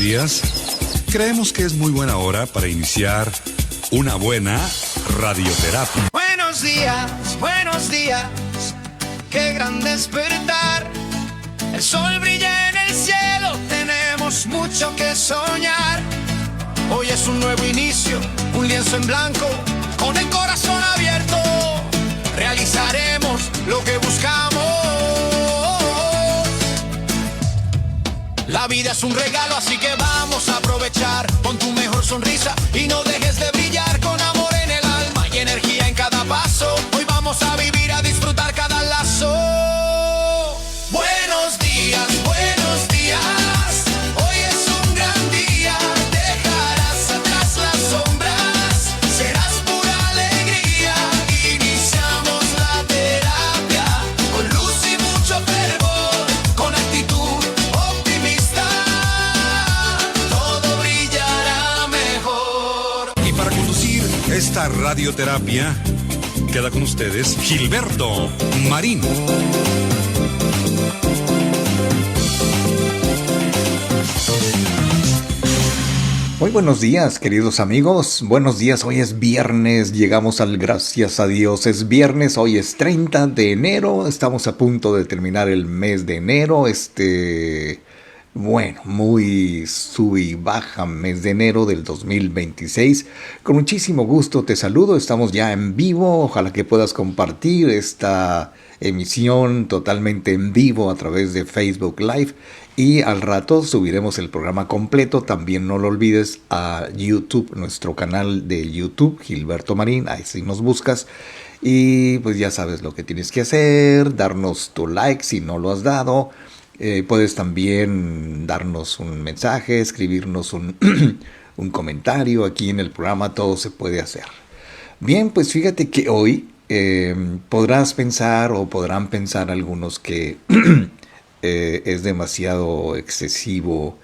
días. Creemos que es muy buena hora para iniciar una buena radioterapia. Buenos días, qué gran despertar. El sol brilla en el cielo, tenemos mucho que soñar. Hoy es un nuevo inicio, un lienzo en blanco, con el corazón abierto. Realizaremos lo que buscamos. La vida es un regalo, así que vamos a aprovechar. Pon tu mejor sonrisa y no dejes de brillar. Con amor en el alma y energía en cada paso. Hoy vamos a vivir, a disfrutar cada lazo. Buenos días, buenos días. Hoy es un gran día. Dejarás atrás las sombras. Serás pura alegría. Iniciamos la terapia con luz y mucho fervor. Con actitud optimista, todo brillará mejor. Y para conducir esta radioterapia, queda con ustedes Gilberto Marín. Muy buenos días, queridos amigos. Buenos días, hoy es viernes, llegamos al gracias a Dios. Es viernes, hoy es 30 de enero, estamos a punto de terminar el mes de enero. Muy sub y baja mes de enero del 2026. Con muchísimo gusto te saludo, estamos ya en vivo. Ojalá que puedas compartir esta emisión totalmente en vivo a través de Facebook Live. Y al rato subiremos el programa completo. También no lo olvides a YouTube, nuestro canal de YouTube, Gilberto Marín. Ahí sí nos buscas. Y pues ya sabes lo que tienes que hacer. Darnos tu like si no lo has dado. Puedes también darnos un mensaje, escribirnos un comentario aquí en el programa. Todo se puede hacer. Bien, pues fíjate que hoy podrás pensar o podrán pensar algunos que es demasiado excesivo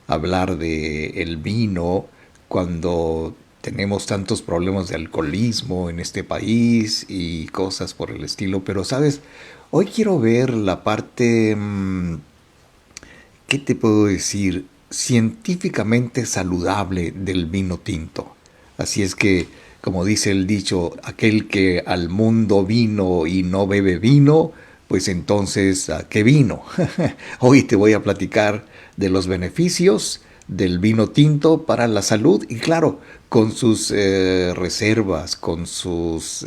hablar de el vino cuando tenemos tantos problemas de alcoholismo en este país y cosas por el estilo. Pero, ¿sabes? Hoy quiero ver la parte, ¿qué te puedo decir? Científicamente saludable del vino tinto. Así es que, como dice el dicho, aquel que al mundo vino y no bebe vino, pues entonces, ¿a qué vino? Hoy te voy a platicar de los beneficios del vino tinto para la salud y claro, con sus reservas, con sus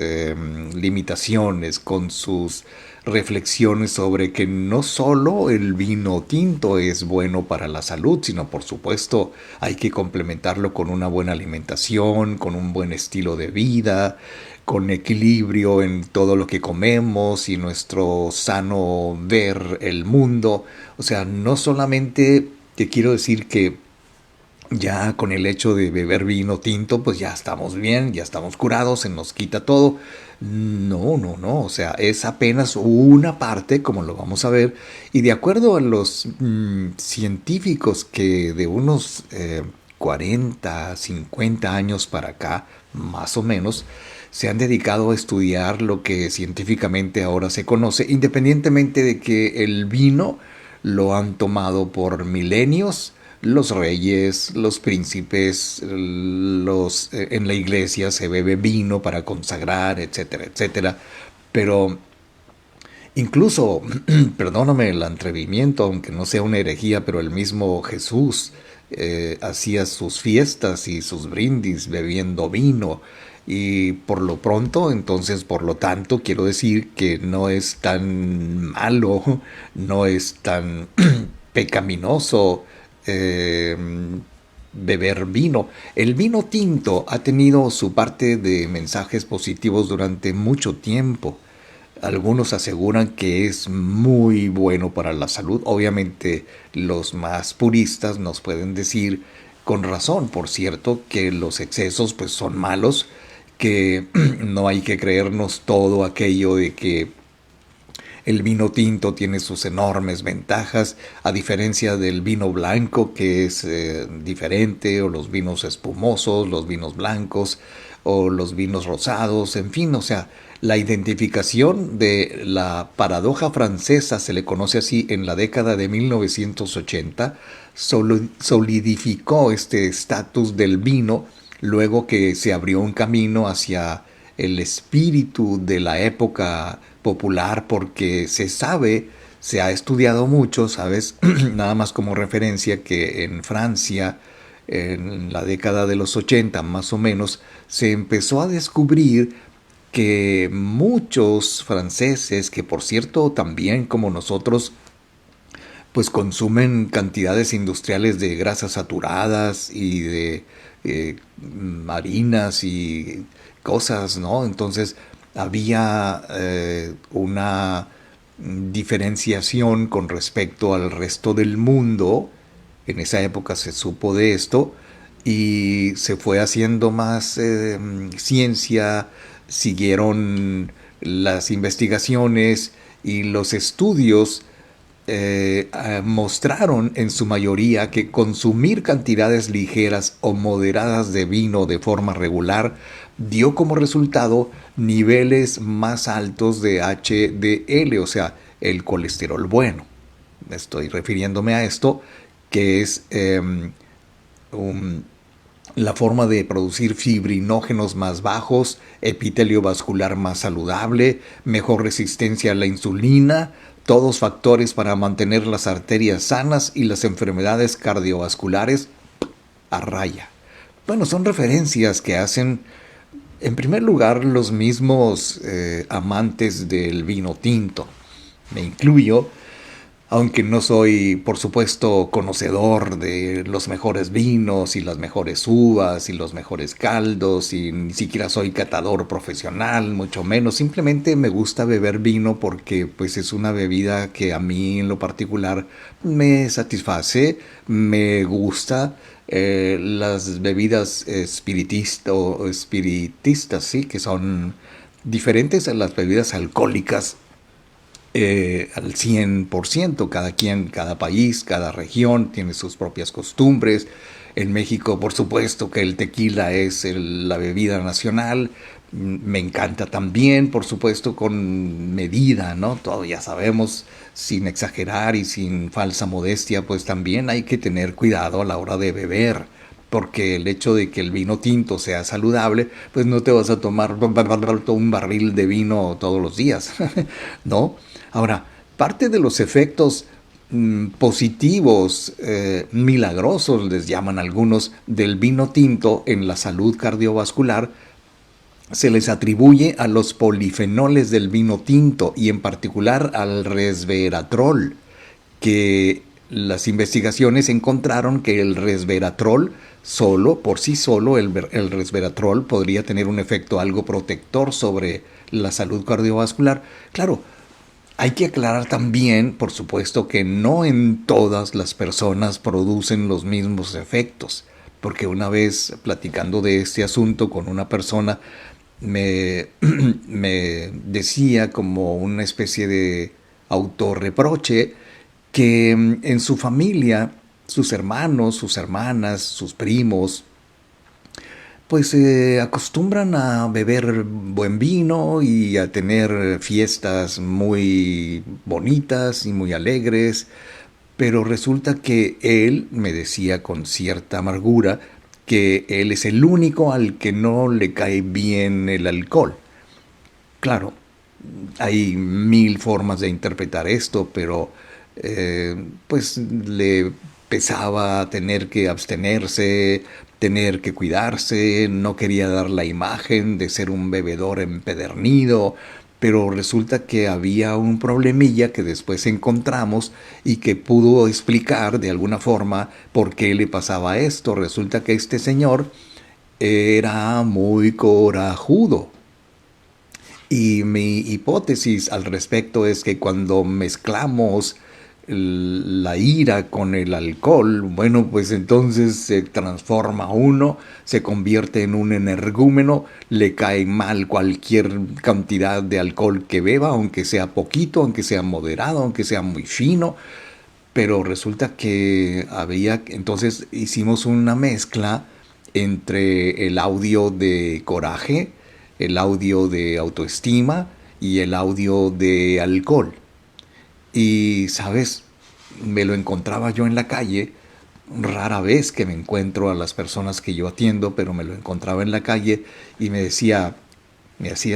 limitaciones, con sus reflexiones sobre que no solo el vino tinto es bueno para la salud, sino por supuesto hay que complementarlo con una buena alimentación, con un buen estilo de vida, con equilibrio en todo lo que comemos y nuestro sano ver el mundo. O sea, no solamente te quiero decir que ya con el hecho de beber vino tinto, pues ya estamos bien, ya estamos curados, se nos quita todo. No, o sea, es apenas una parte, como lo vamos a ver, y de acuerdo a los científicos que de unos 40, 50 años para acá, más o menos, se han dedicado a estudiar lo que científicamente ahora se conoce, independientemente de que el vino lo han tomado por milenios. Los reyes, los príncipes, en la iglesia se bebe vino para consagrar, etcétera, etcétera. Pero incluso, perdóname el atrevimiento, aunque no sea una herejía, pero el mismo Jesús hacía sus fiestas y sus brindis bebiendo vino. Y por lo pronto, entonces, por lo tanto, quiero decir que no es tan malo, no es tan pecaminoso beber vino. El vino tinto ha tenido su parte de mensajes positivos durante mucho tiempo. Algunos aseguran que es muy bueno para la salud. Obviamente los más puristas nos pueden decir, con razón, por cierto, que los excesos pues son malos, que no hay que creernos todo aquello de que el vino tinto tiene sus enormes ventajas, a diferencia del vino blanco, que es diferente, o los vinos espumosos, los vinos blancos, o los vinos rosados, en fin, o sea, La identificación de la paradoja francesa, se le conoce así, en la década de 1980, solidificó este estatus del vino luego que se abrió un camino hacia el espíritu de la época popular, porque se sabe, se ha estudiado mucho, ¿sabes? Nada más como referencia, que en Francia, en la década de los 80 más o menos, se empezó a descubrir que muchos franceses, que por cierto también como nosotros, pues consumen cantidades industriales de grasas saturadas y de harinas y cosas, ¿no? Entonces había una diferenciación con respecto al resto del mundo. En esa época se supo de esto y se fue haciendo más ciencia, siguieron las investigaciones y los estudios mostraron en su mayoría que consumir cantidades ligeras o moderadas de vino de forma regular dio como resultado niveles más altos de HDL, o sea, el colesterol bueno. Estoy refiriéndome a esto, que es la forma de producir fibrinógenos más bajos, epitelio vascular más saludable, mejor resistencia a la insulina, todos factores para mantener las arterias sanas y las enfermedades cardiovasculares a raya. Bueno, son referencias que hacen, en primer lugar, los mismos amantes del vino tinto. Me incluyo, aunque no soy, por supuesto, conocedor de los mejores vinos y las mejores uvas y los mejores caldos, y ni siquiera soy catador profesional, mucho menos. Simplemente me gusta beber vino porque pues es una bebida que a mí en lo particular me satisface, me gusta. Las bebidas espiritistas, sí, que son diferentes a las bebidas alcohólicas. Al 100%, cada quien, cada país, cada región tiene sus propias costumbres. En México, por supuesto, que el tequila es la bebida nacional. Me encanta también, por supuesto, con medida, ¿no? Todo ya sabemos, sin exagerar y sin falsa modestia, pues también hay que tener cuidado a la hora de beber. Porque el hecho de que el vino tinto sea saludable, pues no te vas a tomar un barril de vino todos los días, ¿no? Ahora, parte de los efectos positivos, milagrosos, les llaman algunos, del vino tinto en la salud cardiovascular, se les atribuye a los polifenoles del vino tinto y en particular al resveratrol, que las investigaciones encontraron que el resveratrol solo, por sí solo, el resveratrol podría tener un efecto algo protector sobre la salud cardiovascular. Claro, hay que aclarar también, por supuesto, que no en todas las personas producen los mismos efectos, porque una vez platicando de este asunto con una persona, me decía como una especie de autorreproche que en su familia, sus hermanos, sus hermanas, sus primos, pues acostumbran a beber buen vino y a tener fiestas muy bonitas y muy alegres, pero resulta que él me decía con cierta amargura que él es el único al que no le cae bien el alcohol. Claro, hay mil formas de interpretar esto, pero pues le pesaba tener que abstenerse, tener que cuidarse, no quería dar la imagen de ser un bebedor empedernido, pero resulta que había un problemilla que después encontramos y que pudo explicar de alguna forma por qué le pasaba esto. Resulta que este señor era muy corajudo. Y mi hipótesis al respecto es que cuando mezclamos la ira con el alcohol, bueno, pues entonces se transforma uno, se convierte en un energúmeno, le cae mal cualquier cantidad de alcohol que beba, aunque sea poquito, aunque sea moderado, aunque sea muy fino, pero resulta que entonces hicimos una mezcla entre el audio de Coraje, el audio de autoestima y el audio de alcohol. Y, ¿sabes? Me lo encontraba yo en la calle. Rara vez que me encuentro a las personas que yo atiendo, pero me lo encontraba en la calle y me hacía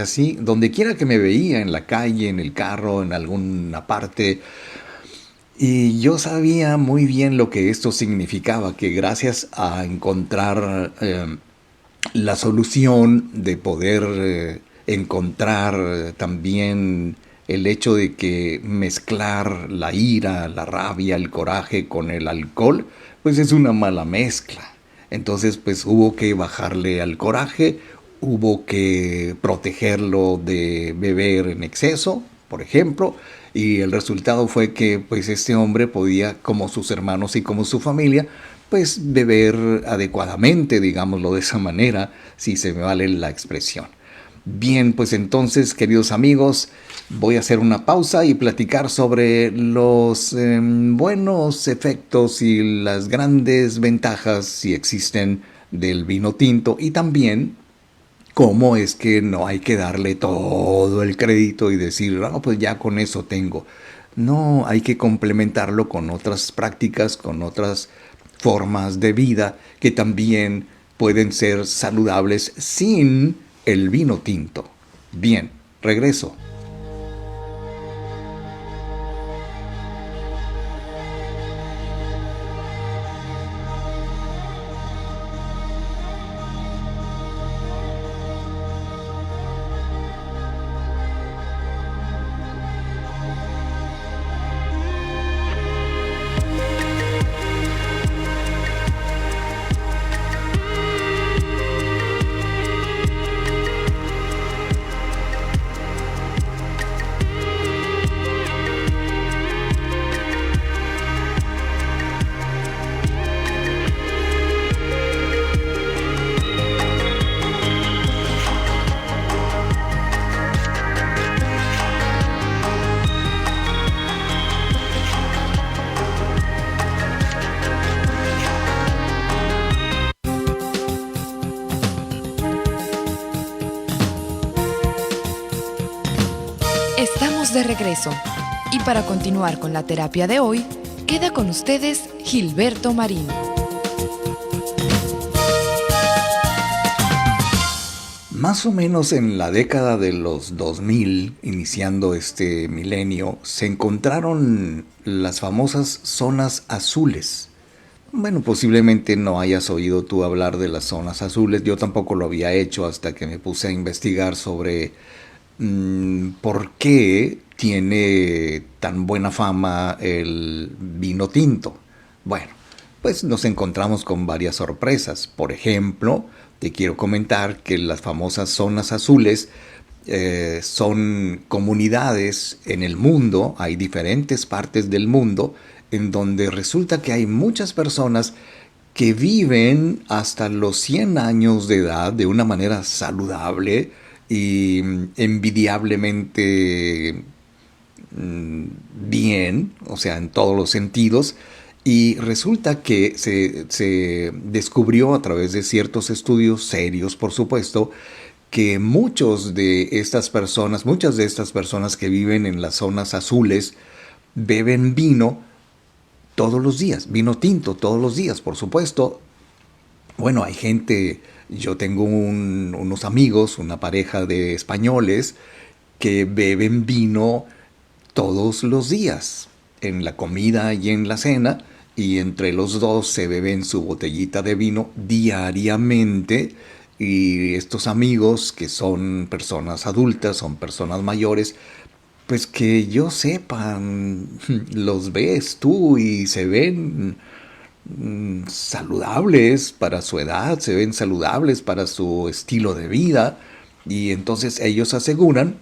así, donde quiera que me veía, en la calle, en el carro, en alguna parte. Y yo sabía muy bien lo que esto significaba, que gracias a encontrar la solución de poder encontrar también el hecho de que mezclar la ira, la rabia, el coraje con el alcohol, pues es una mala mezcla. Entonces, pues hubo que bajarle al coraje, hubo que protegerlo de beber en exceso, por ejemplo, y el resultado fue que pues este hombre podía, como sus hermanos y como su familia, pues beber adecuadamente, digámoslo de esa manera, si se me vale la expresión. Bien, pues entonces, queridos amigos, voy a hacer una pausa y platicar sobre los buenos efectos y las grandes ventajas, si existen, del vino tinto, y también cómo es que no hay que darle todo el crédito y decir, no, pues ya con eso tengo. No, hay que complementarlo con otras prácticas, con otras formas de vida que también pueden ser saludables sin el vino tinto. Bien, regreso. Estamos de regreso y para continuar con la terapia de hoy, queda con ustedes Gilberto Marín. Más o menos en la década de los 2000, iniciando este milenio, se encontraron las famosas zonas azules. Bueno, posiblemente no hayas oído tú hablar de las zonas azules, yo tampoco lo había hecho hasta que me puse a investigar sobre por qué tiene tan buena fama el vino tinto. Bueno, pues nos encontramos con varias sorpresas. Por ejemplo, te quiero comentar que las famosas zonas azules son comunidades en el mundo, hay diferentes partes del mundo, en donde resulta que hay muchas personas que viven hasta los 100 años de edad de una manera saludable y envidiablemente bien, o sea, en todos los sentidos. Y resulta que se descubrió a través de ciertos estudios serios, por supuesto, que muchas de estas personas que viven en las zonas azules beben vino todos los días, vino tinto todos los días, por supuesto. Bueno, hay gente, yo tengo unos amigos, una pareja de españoles que beben vino todos los días, en la comida y en la cena, y entre los dos se beben su botellita de vino diariamente. Y estos amigos, que son personas adultas, son personas mayores, pues que yo sepa, los ves tú y se ven saludables para su edad, se ven saludables para su estilo de vida. Y entonces ellos aseguran,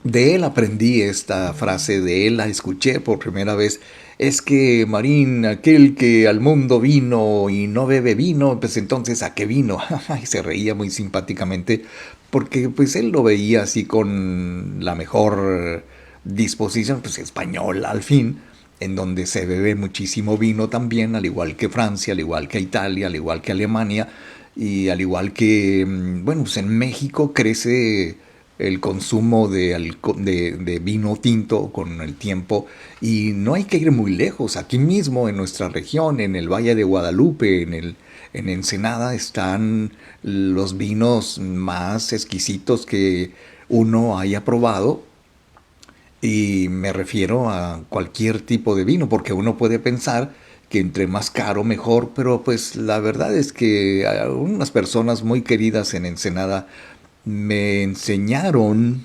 de él aprendí esta frase, de él la escuché por primera vez: es que Marín, aquel que al mundo vino y no bebe vino, pues entonces ¿a qué vino? Y se reía muy simpáticamente, porque pues él lo veía así con la mejor disposición, pues español al fin, en donde se bebe muchísimo vino también, al igual que Francia, al igual que Italia, al igual que Alemania. y al igual que, bueno, pues en México crece el consumo de vino tinto con el tiempo y no hay que ir muy lejos. Aquí mismo en nuestra región, en el Valle de Guadalupe, en Ensenada, están los vinos más exquisitos que uno haya probado. Y me refiero a cualquier tipo de vino, porque uno puede pensar que entre más caro mejor, pero pues la verdad es que unas personas muy queridas en Ensenada me enseñaron,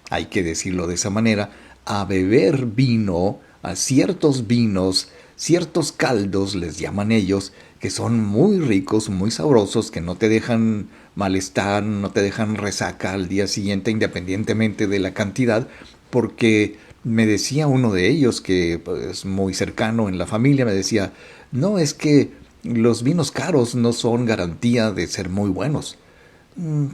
hay que decirlo de esa manera, a beber vino, a ciertos vinos, ciertos caldos, les llaman ellos, que son muy ricos, muy sabrosos, que no te dejan malestar, no te dejan resaca al día siguiente, independientemente de la cantidad, porque me decía uno de ellos, que es pues, muy cercano en la familia, me decía, no, es que los vinos caros no son garantía de ser muy buenos.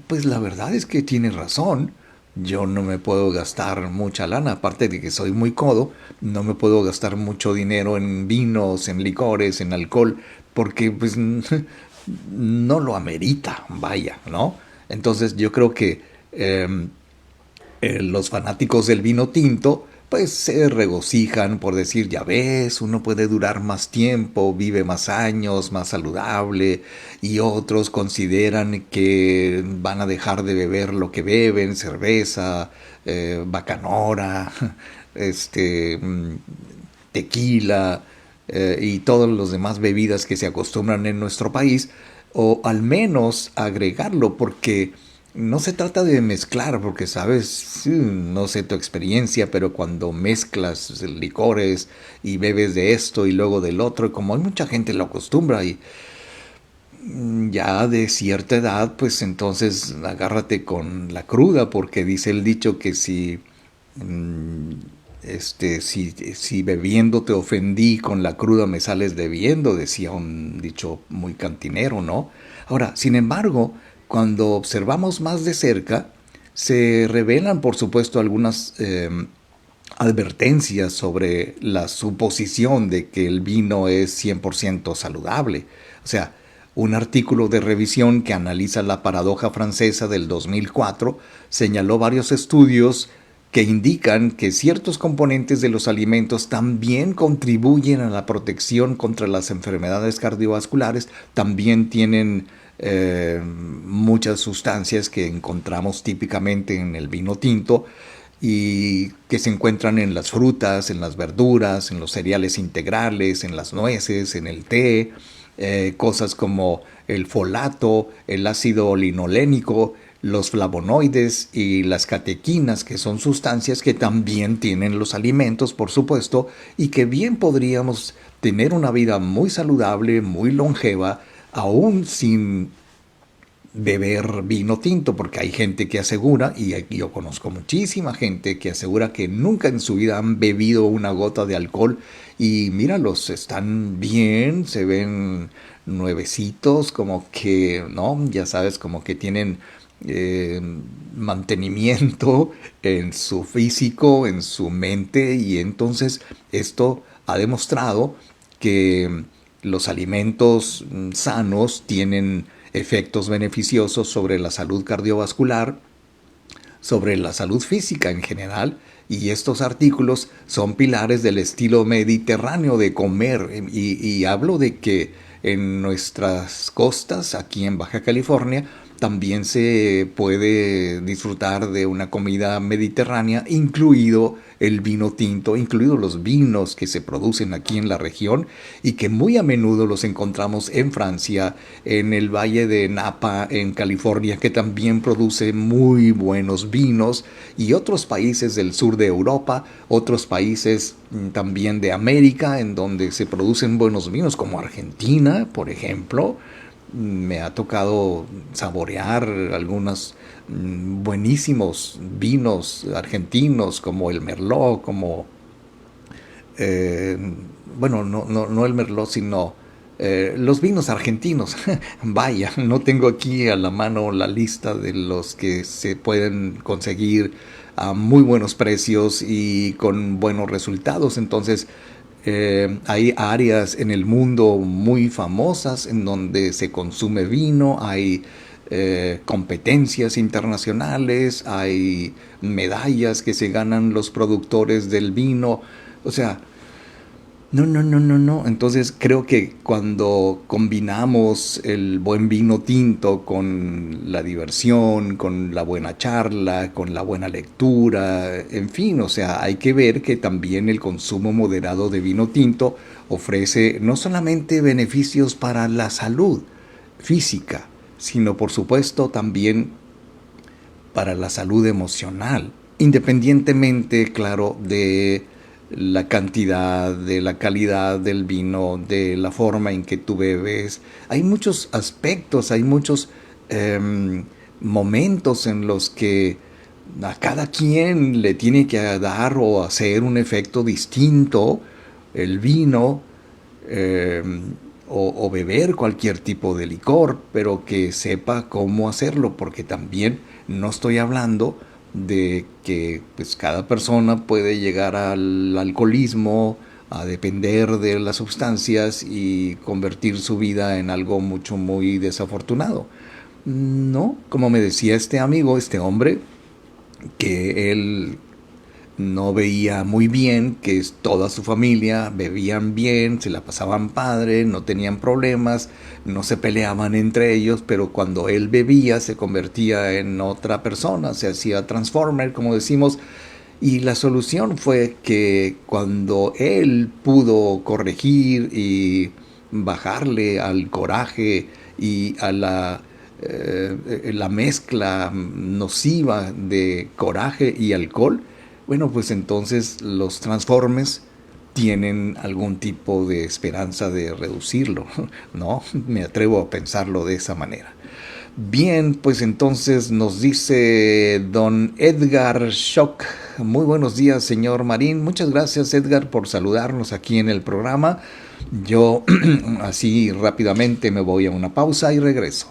Pues la verdad es que tiene razón. Yo no me puedo gastar mucha lana, aparte de que soy muy codo, no me puedo gastar mucho dinero en vinos, en licores, en alcohol, porque pues no lo amerita, vaya, ¿no? Entonces yo creo que los fanáticos del vino tinto pues se regocijan por decir, ya ves, uno puede durar más tiempo, vive más años, más saludable, y otros consideran que van a dejar de beber lo que beben, cerveza, bacanora, este, tequila, y todas las demás bebidas que se acostumbran en nuestro país, o al menos agregarlo, porque no se trata de mezclar, porque sabes, sí, no sé tu experiencia, pero cuando mezclas licores y bebes de esto y luego del otro, como hay mucha gente lo acostumbra y ya de cierta edad, pues entonces agárrate con la cruda, porque dice el dicho que si bebiendo te ofendí, con la cruda me sales debiendo, decía un dicho muy cantinero, ¿no? Ahora, sin embargo, cuando observamos más de cerca, se revelan, por supuesto, algunas advertencias sobre la suposición de que el vino es 100% saludable. O sea, un artículo de revisión que analiza la paradoja francesa del 2004 señaló varios estudios que indican que ciertos componentes de los alimentos también contribuyen a la protección contra las enfermedades cardiovasculares, también tienen muchas sustancias que encontramos típicamente en el vino tinto y que se encuentran en las frutas, en las verduras, en los cereales integrales, en las nueces, en el té, cosas como el folato, el ácido linolénico, los flavonoides y las catequinas, que son sustancias que también tienen los alimentos, por supuesto, y que bien podríamos tener una vida muy saludable, muy longeva, aún sin beber vino tinto, porque hay gente que asegura, y yo conozco muchísima gente que asegura que nunca en su vida han bebido una gota de alcohol y míralos, están bien, se ven nuevecitos, como que, ¿no? Ya sabes, como que tienen mantenimiento en su físico, en su mente, y entonces esto ha demostrado que los alimentos sanos tienen efectos beneficiosos sobre la salud cardiovascular, sobre la salud física en general, y estos artículos son pilares del estilo mediterráneo de comer, y hablo de que en nuestras costas, aquí en Baja California, también se puede disfrutar de una comida mediterránea, incluido el vino tinto, incluidos los vinos que se producen aquí en la región y que muy a menudo los encontramos en Francia, en el Valle de Napa, en California, que también produce muy buenos vinos, y otros países del sur de Europa, otros países también de América, en donde se producen buenos vinos, como Argentina, por ejemplo. Me ha tocado saborear algunos buenísimos vinos argentinos, como el Merlot, como, bueno, no el Merlot, sino los vinos argentinos. Vaya, no tengo aquí a la mano la lista de los que se pueden conseguir a muy buenos precios y con buenos resultados. Entonces, Hay áreas en el mundo muy famosas en donde se consume vino, hay competencias internacionales, hay medallas que se ganan los productores del vino. O sea, no. Entonces creo que cuando combinamos el buen vino tinto con la diversión, con la buena charla, con la buena lectura, en fin, o sea, hay que ver que también el consumo moderado de vino tinto ofrece no solamente beneficios para la salud física, sino por supuesto también para la salud emocional, independientemente, claro, de la cantidad, de la calidad del vino, de la forma en que tú bebes. Hay muchos aspectos, hay muchos momentos en los que a cada quien le tiene que dar o hacer un efecto distinto el vino, o beber cualquier tipo de licor, pero que sepa cómo hacerlo, porque también no estoy hablando de que pues cada persona puede llegar al alcoholismo, a depender de las sustancias y convertir su vida en algo muy desafortunado. No, como me decía este amigo, este hombre, que él no veía muy bien, que toda su familia bebían bien, se la pasaban padre, no tenían problemas, no se peleaban entre ellos, pero cuando él bebía se convertía en otra persona, se hacía transformer, como decimos, y la solución fue que cuando él pudo corregir y bajarle al coraje y a la mezcla nociva de coraje y alcohol, bueno, pues entonces los transformes tienen algún tipo de esperanza de reducirlo, ¿no? Me atrevo a pensarlo de esa manera. Bien, pues entonces nos dice don Edgar Schock. Muy buenos días, señor Marín. Muchas gracias, Edgar, por saludarnos aquí en el programa. Yo así rápidamente me voy a una pausa y regreso.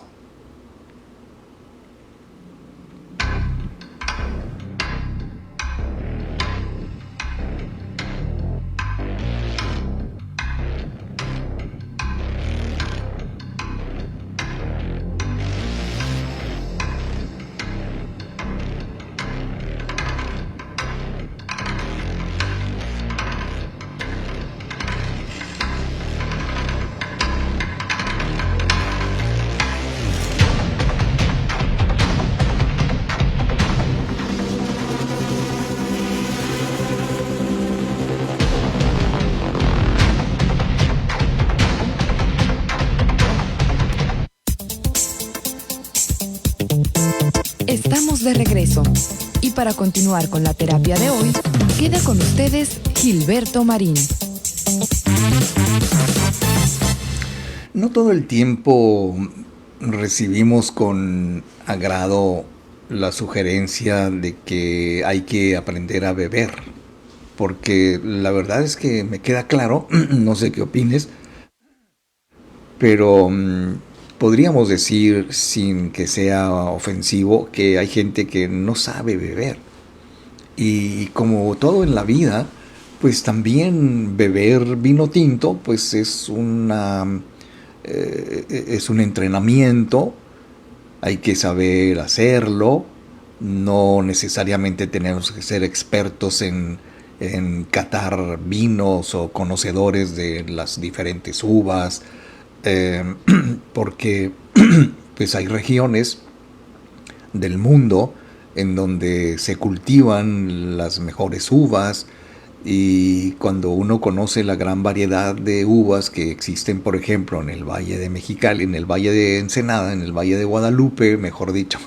Estamos de regreso y para continuar con la terapia de hoy, queda con ustedes Gilberto Marín. No todo el tiempo recibimos con agrado la sugerencia de que hay que aprender a beber, porque la verdad es que me queda claro, no sé qué opines, pero podríamos decir, sin que sea ofensivo, que hay gente que no sabe beber. Y como todo en la vida, pues también beber vino tinto, pues es un entrenamiento, hay que saber hacerlo, no necesariamente tenemos que ser expertos en catar vinos o conocedores de las diferentes uvas, porque pues hay regiones del mundo en donde se cultivan las mejores uvas, y cuando uno conoce la gran variedad de uvas que existen, por ejemplo, en el Valle de Mexicali, en el Valle de Ensenada, en el Valle de Guadalupe, mejor dicho.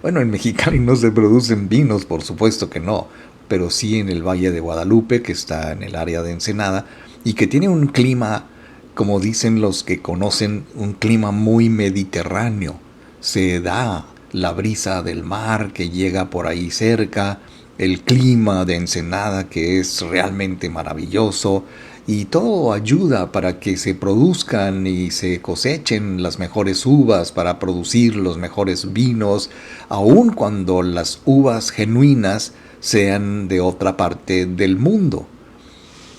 Bueno, en Mexicali no se producen vinos, por supuesto que no, pero sí en el Valle de Guadalupe, que está en el área de Ensenada, y que tiene un clima, como dicen los que conocen, un clima muy mediterráneo. Se da la brisa del mar que llega por ahí cerca, el clima de Ensenada que es realmente maravilloso, y todo ayuda para que se produzcan y se cosechen las mejores uvas para producir los mejores vinos, aun cuando las uvas genuinas sean de otra parte del mundo.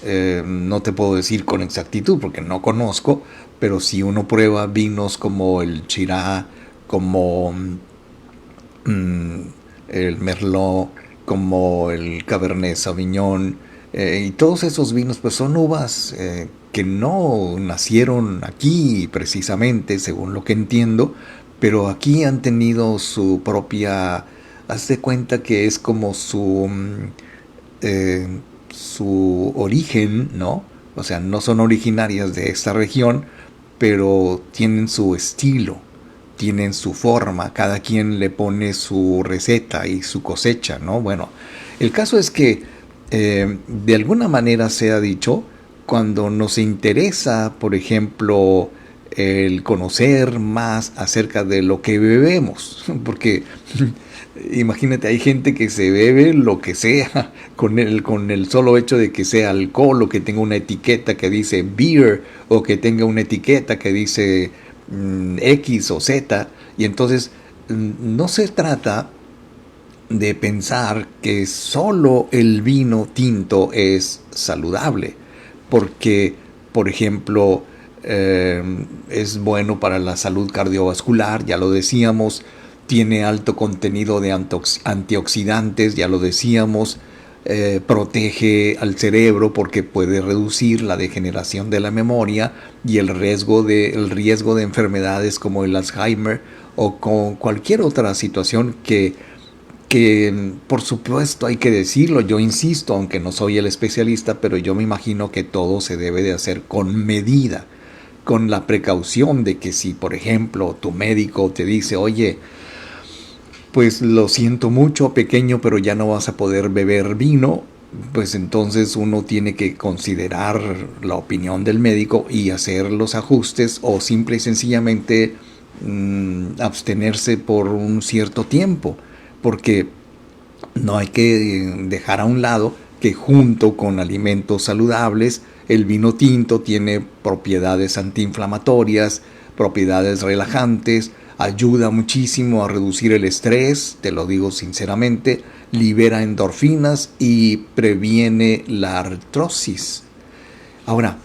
No te puedo decir con exactitud porque no conozco, pero si uno prueba vinos como el Shiraz, como el Merlot, como el Cabernet Sauvignon, y todos esos vinos pues son uvas que no nacieron aquí precisamente, según lo que entiendo, pero aquí han tenido su propia, haz de cuenta que es como su origen, ¿no? O sea, no son originarias de esta región, pero tienen su estilo, tienen su forma, cada quien le pone su receta y su cosecha, ¿no? Bueno, el caso es que de alguna manera se ha dicho, cuando nos interesa, por ejemplo, el conocer más acerca de lo que bebemos, porque imagínate, hay gente que se bebe lo que sea, con el solo hecho de que sea alcohol, o que tenga una etiqueta que dice beer, o que tenga una etiqueta que dice X o Z, y entonces no se trata de pensar que solo el vino tinto es saludable, porque, por ejemplo, es bueno para la salud cardiovascular, ya lo decíamos, tiene alto contenido de antioxidantes, ya lo decíamos, protege al cerebro porque puede reducir la degeneración de la memoria y el riesgo de enfermedades como el Alzheimer o con cualquier otra situación que por supuesto hay que decirlo, yo insisto, aunque no soy el especialista, pero yo me imagino que todo se debe de hacer con medida, con la precaución de que si, por ejemplo, tu médico te dice, oye, pues lo siento mucho, pequeño, pero ya no vas a poder beber vino, pues entonces uno tiene que considerar la opinión del médico y hacer los ajustes, o simple y sencillamente abstenerse por un cierto tiempo, porque no hay que dejar a un lado que junto con alimentos saludables, el vino tinto tiene propiedades antiinflamatorias, propiedades relajantes, ayuda muchísimo a reducir el estrés, te lo digo sinceramente, libera endorfinas y previene la artrosis. Ahora,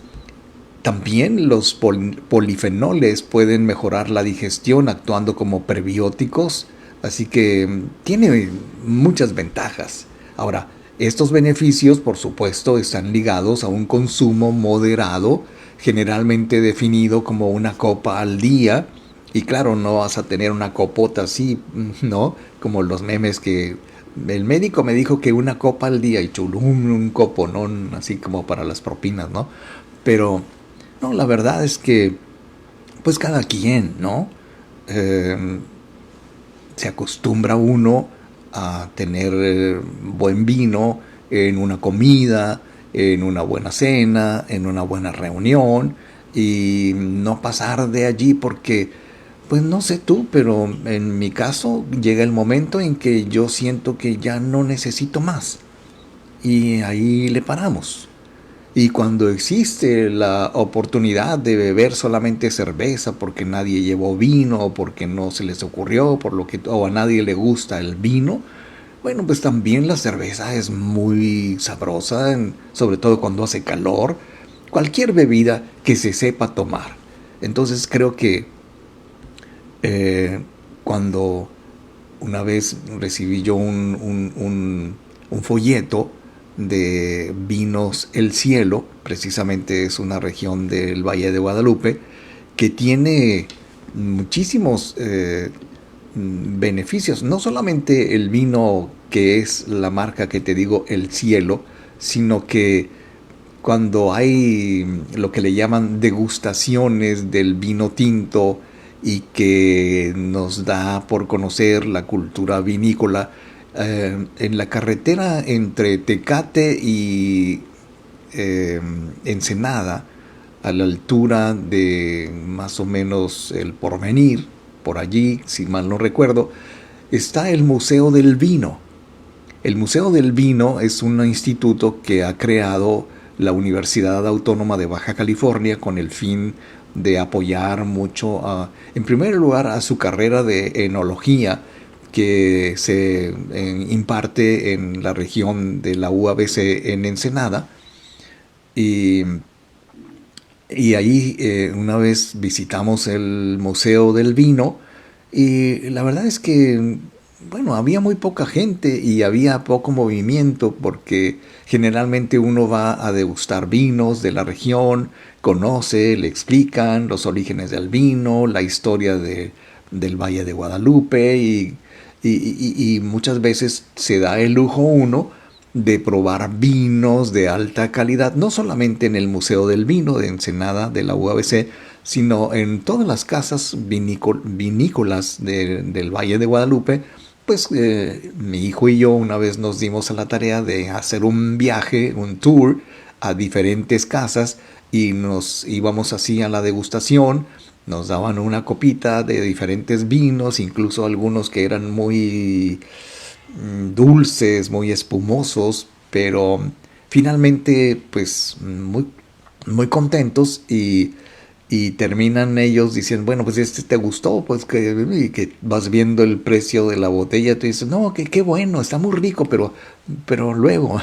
también los polifenoles pueden mejorar la digestión actuando como prebióticos, así que tiene muchas ventajas. Ahora, estos beneficios, por supuesto, están ligados a un consumo moderado, generalmente definido como una copa al día. Y claro, no vas a tener una copota así, ¿no? Como los memes que el médico me dijo que una copa al día y chulum, un copo, ¿no? Así como para las propinas, ¿no? Pero, no, la verdad es que, pues cada quien, ¿no? Se acostumbra uno a tener buen vino en una comida, en una buena cena, en una buena reunión, y no pasar de allí porque, pues no sé tú, pero en mi caso llega el momento en que yo siento que ya no necesito más, y ahí le paramos. Y cuando existe la oportunidad de beber solamente cerveza porque nadie llevó vino o porque no se les ocurrió, o a nadie le gusta el vino, bueno, pues también la cerveza es muy sabrosa, sobre todo cuando hace calor. Cualquier bebida que se sepa tomar. Entonces creo que cuando una vez recibí yo un folleto de Vinos El Cielo, precisamente es una región del Valle de Guadalupe, que tiene muchísimos beneficios, no solamente el vino que es la marca que te digo, El Cielo, sino que cuando hay lo que le llaman degustaciones del vino tinto y que nos da por conocer la cultura vinícola, en la carretera entre Tecate y Ensenada, a la altura de más o menos El Porvenir, por allí, si mal no recuerdo, está el Museo del Vino. El Museo del Vino es un instituto que ha creado la Universidad Autónoma de Baja California con el fin de apoyar mucho, en primer lugar, a su carrera de enología, que se imparte en la región de la UABC en Ensenada, Y, y ahí una vez visitamos el Museo del Vino y la verdad es que, bueno, había muy poca gente y había poco movimiento porque generalmente uno va a degustar vinos de la región, conoce, le explican los orígenes del vino, la historia del Valle de Guadalupe y muchas veces se da el lujo uno de probar vinos de alta calidad, no solamente en el Museo del Vino de Ensenada de la UABC, sino en todas las casas vinícolas del Valle de Guadalupe. Pues mi hijo y yo una vez nos dimos a la tarea de hacer un viaje, un tour a diferentes casas y nos íbamos así a la degustación. Nos daban una copita de diferentes vinos, incluso algunos que eran muy dulces, muy espumosos, pero finalmente pues muy contentos y terminan ellos diciendo, bueno, pues este te gustó, pues y que vas viendo el precio de la botella, tú dices, no, qué bueno, está muy rico, pero luego,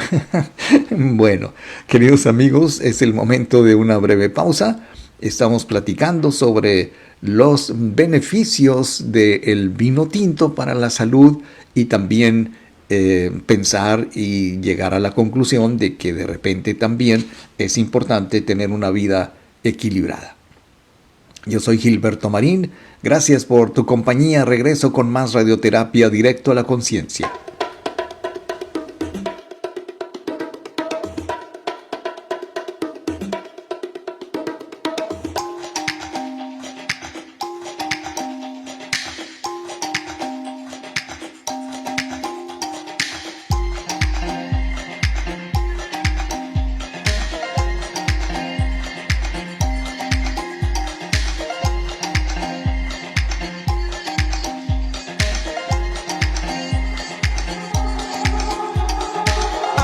bueno, queridos amigos, es el momento de una breve pausa. Estamos platicando sobre los beneficios del vino tinto para la salud y también pensar y llegar a la conclusión de que de repente también es importante tener una vida equilibrada. Yo soy Gilberto Marín, gracias por tu compañía, regreso con más radioterapia directo a la conciencia.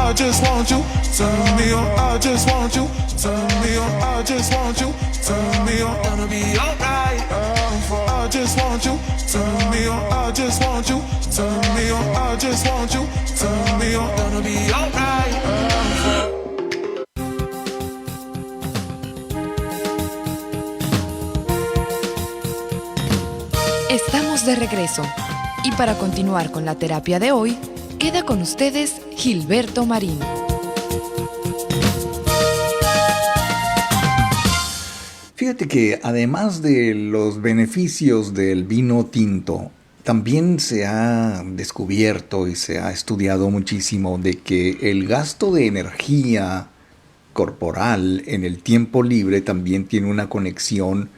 I just want you, turn me on. I just want you, turn me on. I just want you, turn me on. Gonna be alright. I just want you, turn me on. I just want you, turn me on. I just want you, turn me on. Gonna be alright. Estamos de regreso y para continuar con la terapia de hoy, queda con ustedes Gilberto Marín. Fíjate que además de los beneficios del vino tinto, también se ha descubierto y se ha estudiado muchísimo de que el gasto de energía corporal en el tiempo libre también tiene una conexión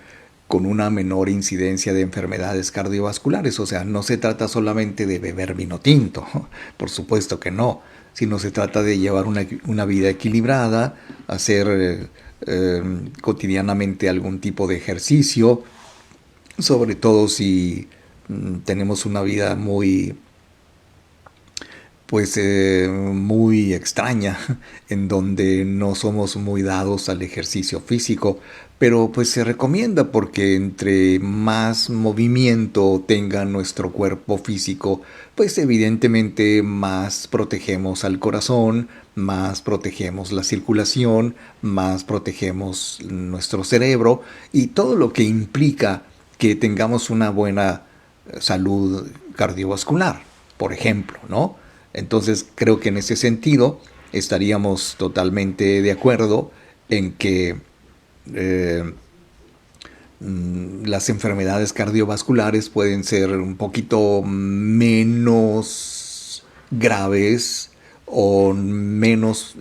con una menor incidencia de enfermedades cardiovasculares. O sea, no se trata solamente de beber vino tinto, por supuesto que no, sino se trata de llevar una vida equilibrada, hacer cotidianamente algún tipo de ejercicio, sobre todo si tenemos una vida muy muy extraña, en donde no somos muy dados al ejercicio físico, pero pues se recomienda porque entre más movimiento tenga nuestro cuerpo físico, pues evidentemente más protegemos al corazón, más protegemos la circulación, más protegemos nuestro cerebro y todo lo que implica que tengamos una buena salud cardiovascular, por ejemplo, ¿no? Entonces creo que en ese sentido estaríamos totalmente de acuerdo en que las enfermedades cardiovasculares pueden ser un poquito menos graves o menos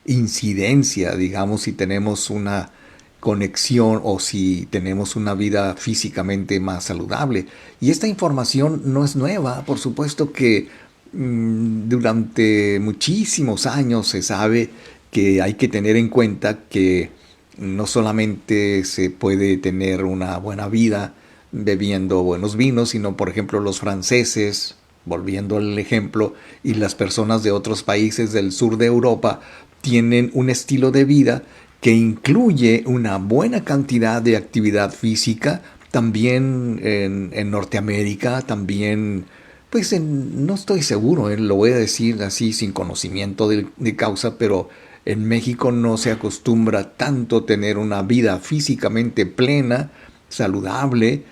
incidencia, digamos, si tenemos una conexión o si tenemos una vida físicamente más saludable. Y esta información no es nueva, por supuesto que durante muchísimos años se sabe que hay que tener en cuenta que no solamente se puede tener una buena vida bebiendo buenos vinos, sino por ejemplo los franceses, volviendo al ejemplo, y las personas de otros países del sur de Europa tienen un estilo de vida que incluye una buena cantidad de actividad física, también en Norteamérica, también pues no estoy seguro, lo voy a decir así sin conocimiento de causa, pero En México no se acostumbra tanto tener una vida físicamente plena, saludable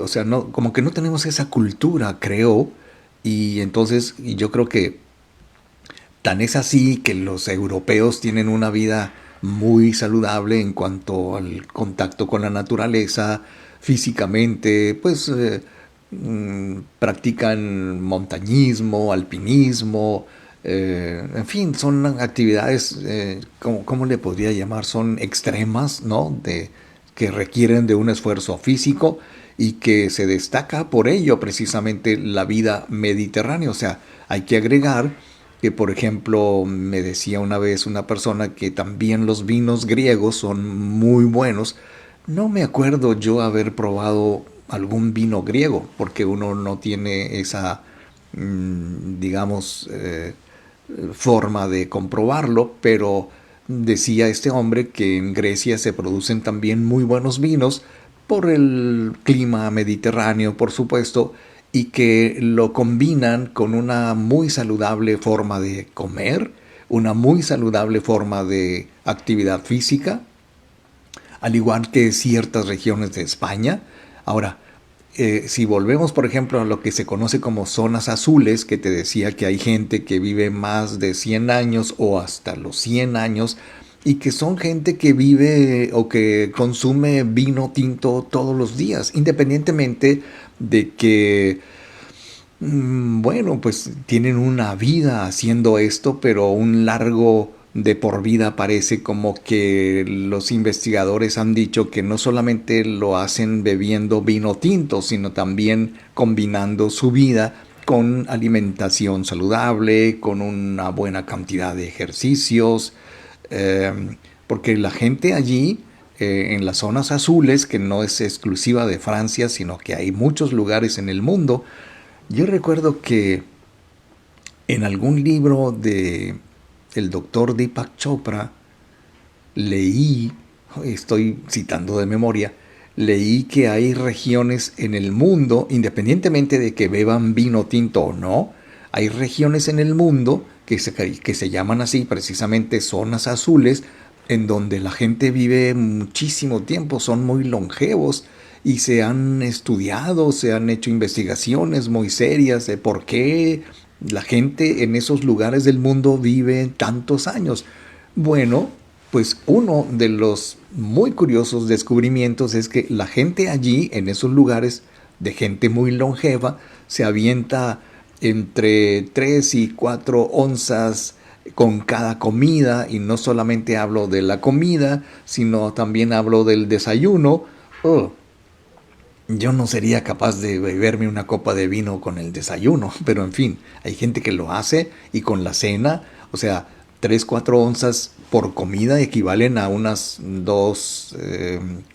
o sea, no, como que no tenemos esa cultura, creo, y entonces y yo creo que tan es así que los europeos tienen una vida muy saludable en cuanto al contacto con la naturaleza, físicamente, pues practican montañismo, alpinismo, en fin, son actividades, ¿cómo le podría llamar? Son extremas, ¿no? Que requieren de un esfuerzo físico y que se destaca por ello precisamente la vida mediterránea. O sea, hay que agregar que, por ejemplo, me decía una vez una persona que también los vinos griegos son muy buenos. No me acuerdo yo haber probado algún vino griego, porque uno no tiene esa, digamos, forma de comprobarlo, pero decía este hombre que en Grecia se producen también muy buenos vinos por el clima mediterráneo, por supuesto, y que lo combinan con una muy saludable forma de comer, una muy saludable forma de actividad física, al igual que ciertas regiones de España. Ahora, si volvemos, por ejemplo, a lo que se conoce como zonas azules, que te decía que hay gente que vive más de 100 años o hasta los 100 años, y que son gente que vive o que consume vino tinto todos los días, independientemente de que, bueno, pues tienen una vida haciendo esto, pero un largo de por vida parece como que los investigadores han dicho que no solamente lo hacen bebiendo vino tinto, sino también combinando su vida con alimentación saludable, con una buena cantidad de ejercicios, porque la gente allí, en las zonas azules, que no es exclusiva de Francia, sino que hay muchos lugares en el mundo, yo recuerdo que en algún libro de el doctor Deepak Chopra leí, estoy citando de memoria, leí que hay regiones en el mundo, independientemente de que beban vino tinto o no, hay regiones en el mundo que se llaman así, precisamente zonas azules, en donde la gente vive muchísimo tiempo, son muy longevos y se han estudiado, se han hecho investigaciones muy serias de por qué la gente en esos lugares del mundo vive tantos años. Bueno, pues uno de los muy curiosos descubrimientos es que la gente allí, en esos lugares de gente muy longeva, se avienta entre 3 y 4 onzas con cada comida, y no solamente hablo de la comida, sino también hablo del desayuno. Yo no sería capaz de beberme una copa de vino con el desayuno, pero en fin, hay gente que lo hace, y con la cena, o sea, 3, 4 onzas por comida equivalen a unas 2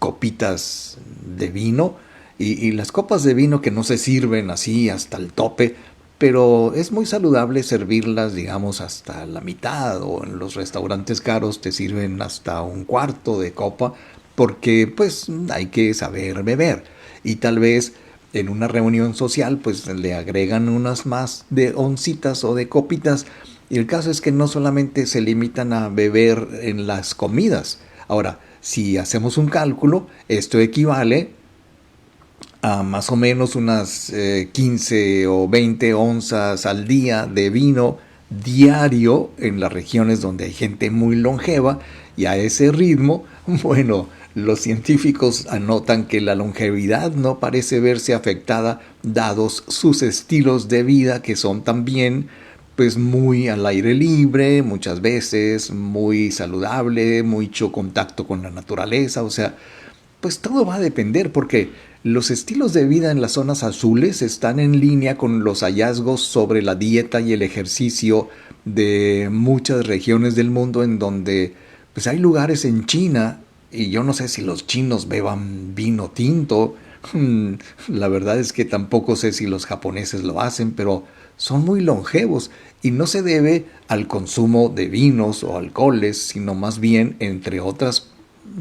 copitas de vino, y las copas de vino que no se sirven así hasta el tope, pero es muy saludable servirlas, digamos, hasta la mitad, o en los restaurantes caros te sirven hasta un cuarto de copa, porque pues hay que saber beber. Y tal vez en una reunión social pues le agregan unas más de oncitas o de copitas. Y el caso es que no solamente se limitan a beber en las comidas. Ahora, si hacemos un cálculo, esto equivale a más o menos unas 15 o 20 onzas al día de vino diario en las regiones donde hay gente muy longeva, y a ese ritmo, bueno, los científicos anotan que la longevidad no parece verse afectada dados sus estilos de vida, que son también pues muy al aire libre, muchas veces muy saludable, mucho contacto con la naturaleza. O sea, pues todo va a depender, porque los estilos de vida en las zonas azules están en línea con los hallazgos sobre la dieta y el ejercicio de muchas regiones del mundo, en donde pues hay lugares en China, y yo no sé si los chinos beban vino tinto, la verdad es que tampoco sé si los japoneses lo hacen, pero son muy longevos, y no se debe al consumo de vinos o alcoholes, sino más bien, entre otras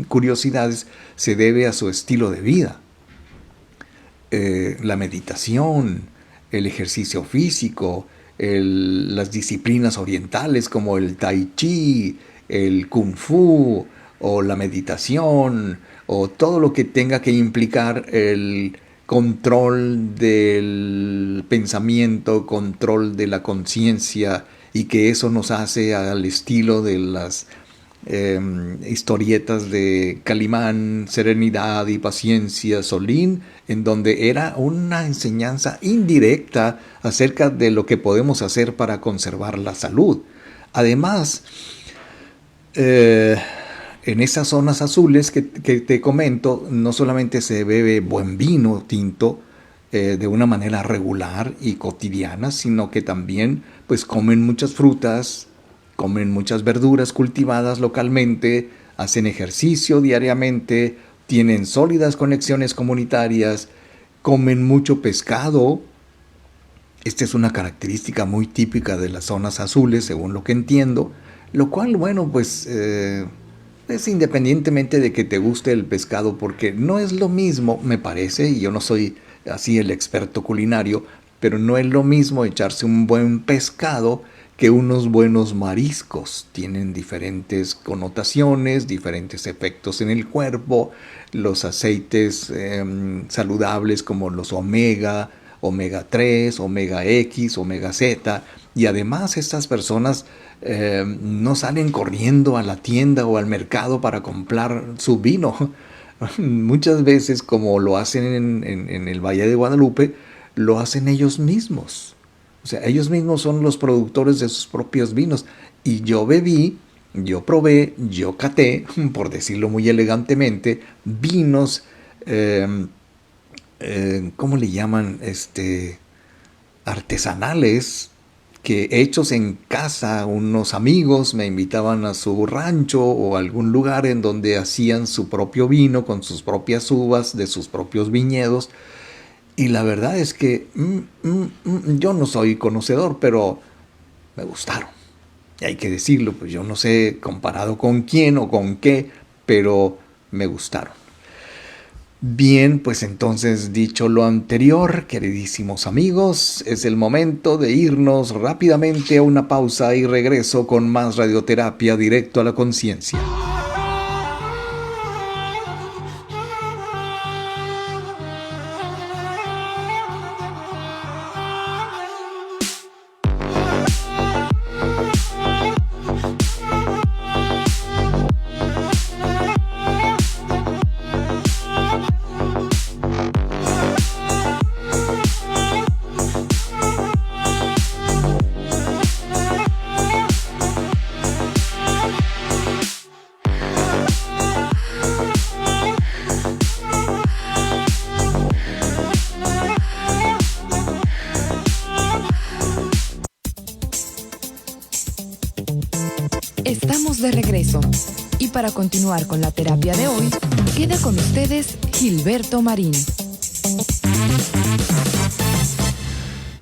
curiosidades, se debe a su estilo de vida. La meditación, el ejercicio físico, las disciplinas orientales como el tai chi, el kung fu o la meditación o todo lo que tenga que implicar el control del pensamiento, control de la conciencia, y que eso nos hace al estilo de las historietas de Calimán, Serenidad y Paciencia, Solín, en donde era una enseñanza indirecta acerca de lo que podemos hacer para conservar la salud. Además, en esas zonas azules que te comento, no solamente se bebe buen vino tinto de una manera regular y cotidiana, sino que también pues comen muchas frutas, comen muchas verduras cultivadas localmente, hacen ejercicio diariamente, tienen sólidas conexiones comunitarias, comen mucho pescado. Esta es una característica muy típica de las zonas azules, según lo que entiendo, lo cual, bueno, pues es independientemente de que te guste el pescado, porque no es lo mismo, me parece, y yo no soy así el experto culinario, pero no es lo mismo echarse un buen pescado que unos buenos mariscos. Tienen diferentes connotaciones, diferentes efectos en el cuerpo. Los aceites saludables como los omega 3, omega X, omega Z. Y además estas personas no salen corriendo a la tienda o al mercado para comprar su vino. Muchas veces, como lo hacen en el Valle de Guadalupe, lo hacen ellos mismos. O sea, ellos mismos son los productores de sus propios vinos. Y yo bebí, yo probé, yo caté, por decirlo muy elegantemente, vinos, ¿cómo le llaman? Artesanales, que hechos en casa. Unos amigos me invitaban a su rancho o a algún lugar en donde hacían su propio vino con sus propias uvas de sus propios viñedos. Y la verdad es que yo no soy conocedor, pero me gustaron. Y hay que decirlo, pues yo no sé comparado con quién o con qué, pero me gustaron. Bien, pues entonces, dicho lo anterior, queridísimos amigos, es el momento de irnos rápidamente a una pausa y regreso con más radioterapia directo a la conciencia. Estamos de regreso y para continuar con la terapia de hoy, queda con ustedes Gilberto Marín.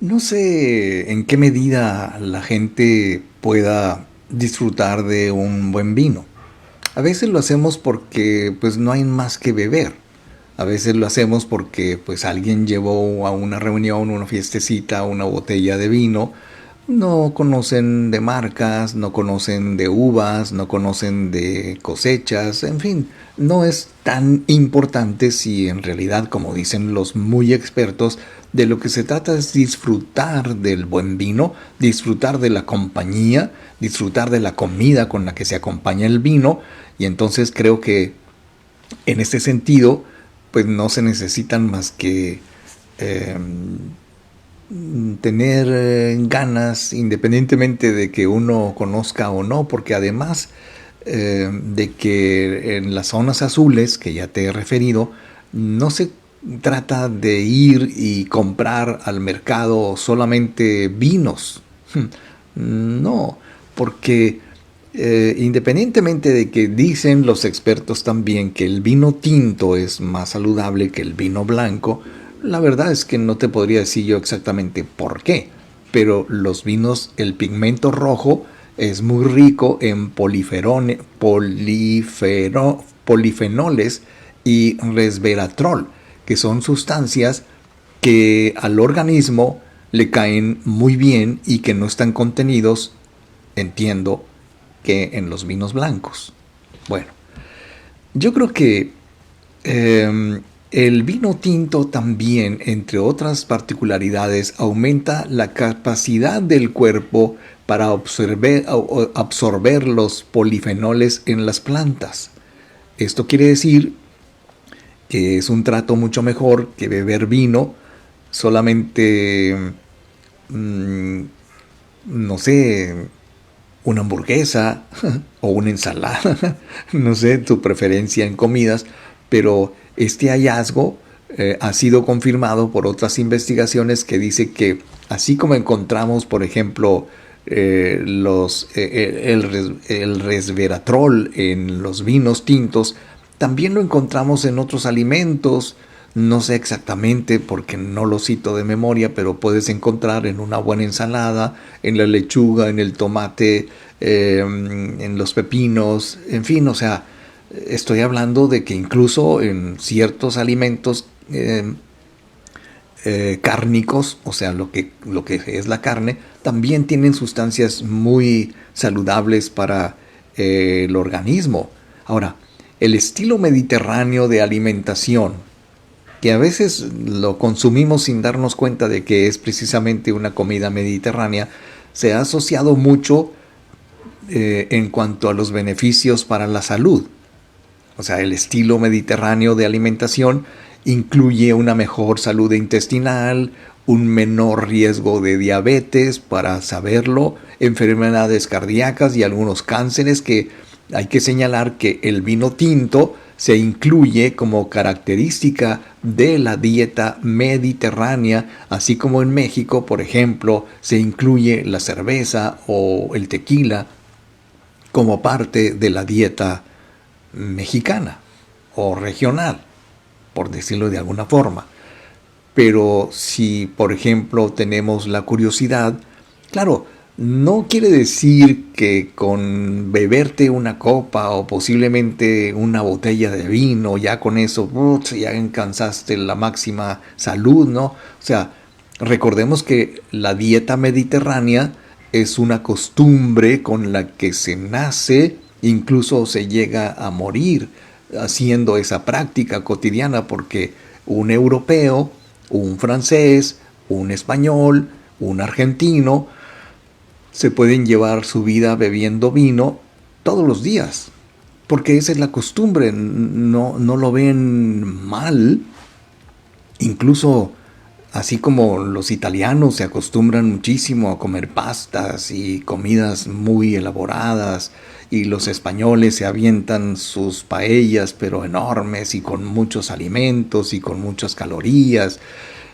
No sé en qué medida la gente pueda disfrutar de un buen vino. A veces lo hacemos porque pues no hay más que beber. A veces lo hacemos porque pues alguien llevó a una reunión, una fiestecita, una botella de vino. No conocen de marcas, no conocen de uvas, no conocen de cosechas, en fin, no es tan importante si en realidad, como dicen los muy expertos, de lo que se trata es disfrutar del buen vino, disfrutar de la compañía, disfrutar de la comida con la que se acompaña el vino, y entonces creo que en este sentido, pues no se necesitan más que tener ganas, independientemente de que uno conozca o no, porque además de que en las zonas azules, que ya te he referido, no se trata de ir y comprar al mercado solamente vinos. No, porque independientemente de que dicen los expertos también que el vino tinto es más saludable que el vino blanco, la verdad es que no te podría decir yo exactamente por qué, pero los vinos, el pigmento rojo es muy rico en polifenoles y resveratrol, que son sustancias que al organismo le caen muy bien y que no están contenidos, entiendo, que en los vinos blancos. Bueno, yo creo que el vino tinto también, entre otras particularidades, aumenta la capacidad del cuerpo para absorber los polifenoles en las plantas. Esto quiere decir que es un trato mucho mejor que beber vino solamente, no sé, una hamburguesa o una ensalada, no sé, tu preferencia en comidas, pero este hallazgo ha sido confirmado por otras investigaciones que dice que así como encontramos, por ejemplo, el resveratrol en los vinos tintos, también lo encontramos en otros alimentos. No sé exactamente porque no lo cito de memoria, pero puedes encontrar en una buena ensalada, en la lechuga, en el tomate, en los pepinos, en fin, o sea, estoy hablando de que incluso en ciertos alimentos cárnicos, o sea, lo que es la carne, también tienen sustancias muy saludables para el organismo. Ahora, el estilo mediterráneo de alimentación, que a veces lo consumimos sin darnos cuenta de que es precisamente una comida mediterránea, se ha asociado mucho en cuanto a los beneficios para la salud. O sea, el estilo mediterráneo de alimentación incluye una mejor salud intestinal, un menor riesgo de diabetes, para saberlo, enfermedades cardíacas y algunos cánceres, que hay que señalar que el vino tinto se incluye como característica de la dieta mediterránea, así como en México, por ejemplo, se incluye la cerveza o el tequila como parte de la dieta mexicana o regional, por decirlo de alguna forma. Pero si, por ejemplo, tenemos la curiosidad, claro, no quiere decir que con beberte una copa o posiblemente una botella de vino, ya con eso, ya alcanzaste la máxima salud, ¿no? O sea, recordemos que la dieta mediterránea es una costumbre con la que se nace, incluso se llega a morir haciendo esa práctica cotidiana, porque un europeo, un francés, un español, un argentino, se pueden llevar su vida bebiendo vino todos los días, porque esa es la costumbre, no lo ven mal. Incluso así como los italianos se acostumbran muchísimo a comer pastas y comidas muy elaboradas, y los españoles se avientan sus paellas pero enormes y con muchos alimentos y con muchas calorías,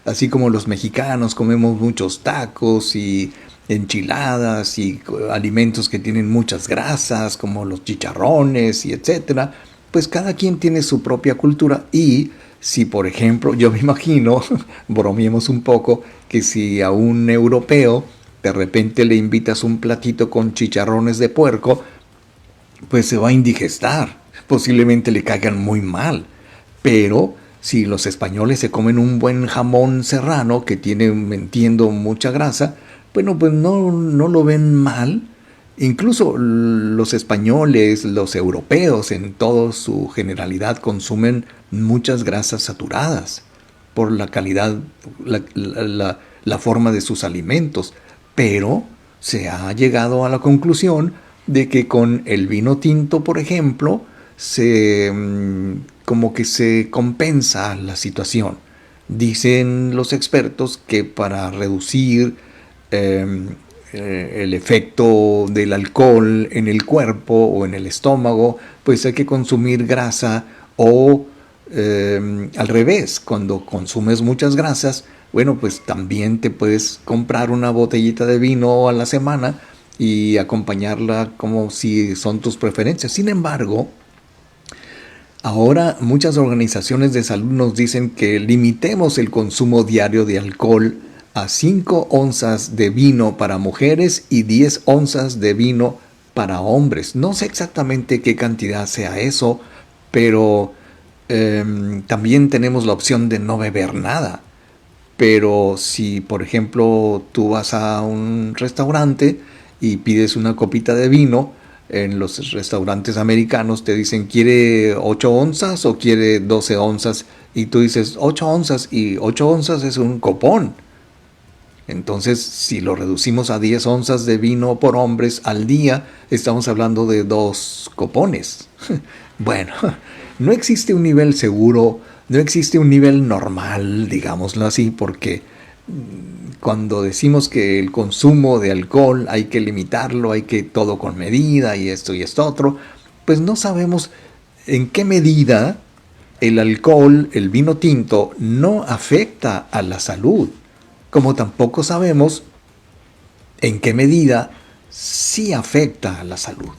así como los mexicanos comemos muchos tacos y enchiladas y alimentos que tienen muchas grasas como los chicharrones y etcétera. Pues cada quien tiene su propia cultura, y si por ejemplo, yo me imagino, bromeemos un poco, que si a un europeo de repente le invitas un platito con chicharrones de puerco, pues se va a indigestar, posiblemente le caigan muy mal. Pero si los españoles se comen un buen jamón serrano que tiene, entiendo, mucha grasa, bueno, pues no lo ven mal. Incluso los españoles, los europeos en toda su generalidad consumen muchas grasas saturadas por la calidad, la forma de sus alimentos. Pero se ha llegado a la conclusión de que con el vino tinto, por ejemplo, como que se compensa la situación. Dicen los expertos que para reducir el efecto del alcohol en el cuerpo o en el estómago, pues hay que consumir grasa, o al revés, cuando consumes muchas grasas, bueno, pues también te puedes comprar una botellita de vino a la semana y acompañarla como si son tus preferencias. Sin embargo, ahora muchas organizaciones de salud nos dicen que limitemos el consumo diario de alcohol a 5 onzas de vino para mujeres y 10 onzas de vino para hombres. No sé exactamente qué cantidad sea eso, pero también tenemos la opción de no beber nada. Pero si, por ejemplo, tú vas a un restaurante y pides una copita de vino, en los restaurantes americanos te dicen, ¿quiere 8 onzas o quiere 12 onzas? Y tú dices 8 onzas, y 8 onzas es un copón. Entonces, si lo reducimos a 10 onzas de vino por hombres al día, estamos hablando de 2 copones. Bueno, no existe un nivel seguro, no existe un nivel normal, digámoslo así, porque cuando decimos que el consumo de alcohol hay que limitarlo, hay que todo con medida y esto otro, pues no sabemos en qué medida el alcohol, el vino tinto, no afecta a la salud, como tampoco sabemos en qué medida sí afecta a la salud.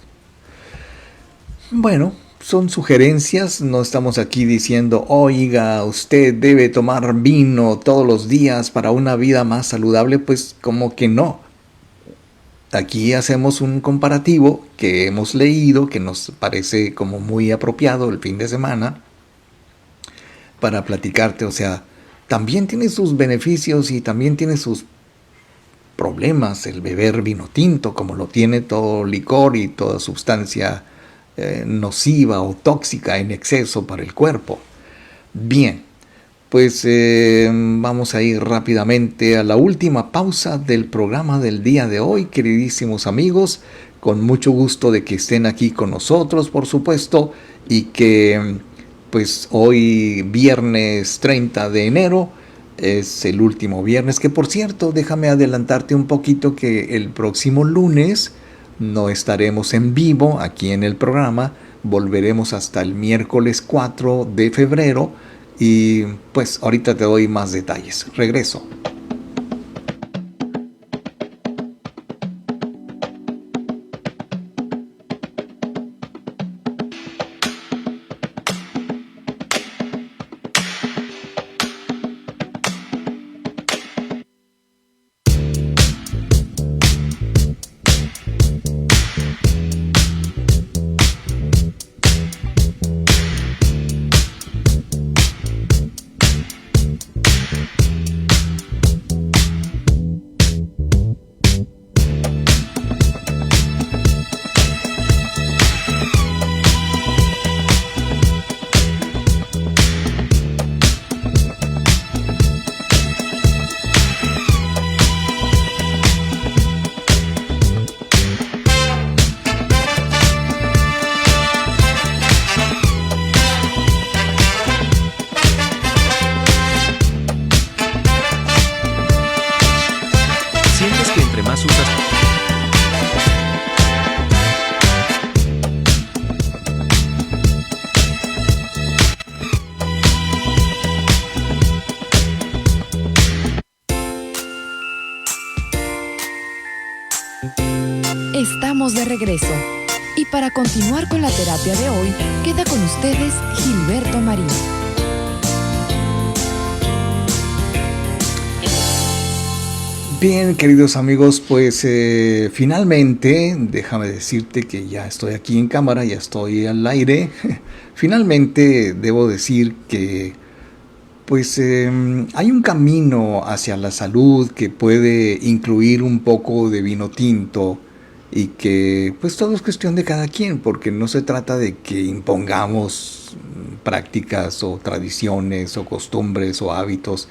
Bueno, son sugerencias, no estamos aquí diciendo, oiga, usted debe tomar vino todos los días para una vida más saludable, pues como que no. Aquí hacemos un comparativo que hemos leído, que nos parece como muy apropiado el fin de semana, para platicarte, o sea, también tiene sus beneficios y también tiene sus problemas el beber vino tinto, como lo tiene todo licor y toda sustancia nociva o tóxica en exceso para el cuerpo. Bien, pues vamos a ir rápidamente a la última pausa del programa del día de hoy, queridísimos amigos, con mucho gusto de que estén aquí con nosotros, por supuesto, y que pues hoy viernes 30 de enero es el último viernes, que por cierto, déjame adelantarte un poquito que el próximo lunes no estaremos en vivo aquí en el programa, volveremos hasta el miércoles 4 de febrero y pues ahorita te doy más detalles. Regreso. Estamos de regreso. Y para continuar con la terapia de hoy, queda con ustedes Gilberto Marín. Bien, queridos amigos, pues finalmente, déjame decirte que ya estoy aquí en cámara, ya estoy al aire. Finalmente debo decir que pues hay un camino hacia la salud que puede incluir un poco de vino tinto y que pues todo es cuestión de cada quien, porque no se trata de que impongamos prácticas o tradiciones o costumbres o hábitos.